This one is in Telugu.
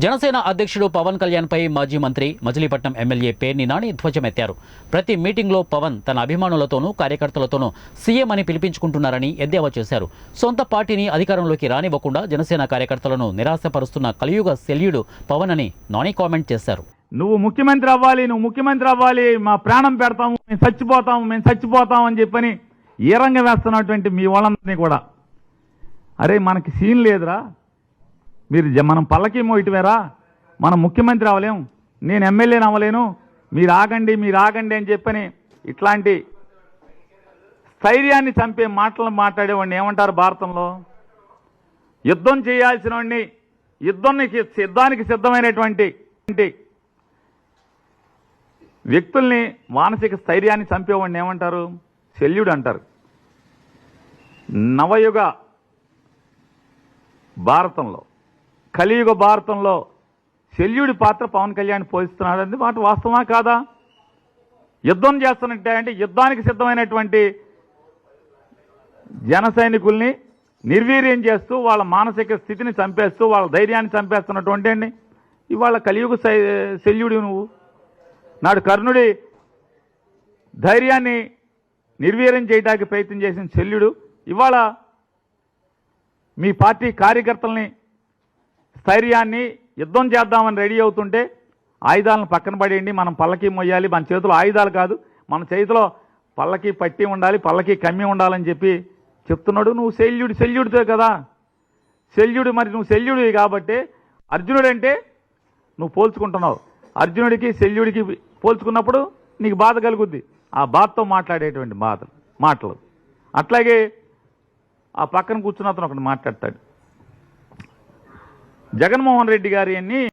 జనసేన అధ్యక్షుడు పవన్ కళ్యాణ్ పై మాజీ మంత్రి మచిలీపట్నం ఎమ్మెల్యే పేర్ని నాని ధ్వజమెత్తారు. ప్రతి మీటింగ్లో పవన్ తన అభిమానులతోనూ కార్యకర్తలతోనూ సీఎం అని పిలిపించుకుంటున్నారని ఎద్దేవా చేశారు. సొంత పార్టీని అధికారంలోకి రానివ్వకుండా జనసేన కార్యకర్తలను నిరాశపరుస్తున్న కలియుగ శల్యుడు పవన్ అని నాని కామెంట్ చేశారు. నువ్వు ముఖ్యమంత్రి అవ్వాలి, మా ప్రాణం పెడతాము, మేము చచ్చిపోతాం అని చెప్పని ఏ రంగం వేస్తున్నటువంటి మీ వాళ్ళందరినీ కూడా, అరే మనకి సీన్ లేదురా, మనం పల్లకి మోయటమేరా, మనం ముఖ్యమంత్రి అవ్వలేం, నేను ఎమ్మెల్యేని అవ్వలేను, మీరు ఆగండి అని చెప్పని ఇట్లాంటి స్థైర్యాన్ని చంపే మాటలు మాట్లాడేవాడిని ఏమంటారు భారతంలో? యుద్ధం చేయాల్సిన వాడిని, యుద్ధానికి సిద్ధమైనటువంటి వ్యక్తుల్ని మానసిక స్థైర్యాన్ని చంపేవాడిని ఏమంటారు? శల్యుడు అంటారు. నవయుగ భారతంలో, కలియుగ భారతంలో శల్యుడి పాత్ర పవన్ కళ్యాణ్ పోషిస్తున్నాడని మాట వాస్తవమా కాదా? యుద్ధం చేస్తున్నట్టే అంటే యుద్ధానికి సిద్ధమైనటువంటి జన సైనికుల్ని నిర్వీర్యం చేస్తూ వాళ్ళ మానసిక స్థితిని చంపేస్తూ వాళ్ళ ధైర్యాన్ని చంపేస్తున్నటువంటి అండి ఇవాళ కలియుగ శల్యుడు నువ్వు. నాడు కర్ణుడి ధైర్యాన్ని నిర్వీర్యం చేయడానికి ప్రయత్నం చేసిన శల్యుడు ఇవాళ మీ పార్టీ కార్యకర్తల్ని స్థైర్యాన్ని యుద్ధం చేద్దామని రెడీ అవుతుంటే ఆయుధాలను పక్కన పడేయండి, మనం పల్లకి మొయ్యాలి, మన చేతిలో ఆయుధాలు కాదు, మన చేతిలో పల్లకి పట్టి ఉండాలి, పల్లకి కమ్మి ఉండాలని చెప్పి చెప్తున్నాడు. నువ్వు శల్యుడితో కదా శల్యుడు. మరి నువ్వు శల్యుడివి కాబట్టి అర్జునుడు అంటే నువ్వు పోల్చుకుంటున్నావు. అర్జునుడికి శల్యుడికి పోల్చుకున్నప్పుడు నీకు బాధ కలుగుద్ది. ఆ బాధతో మాట్లాడేటువంటి మాటలు. అట్లాగే ఆ పక్కన కూర్చున్న అతను ఒకటి మాట్లాడతాడు. జగన్మోహన్ రెడ్డి గారి అన్ని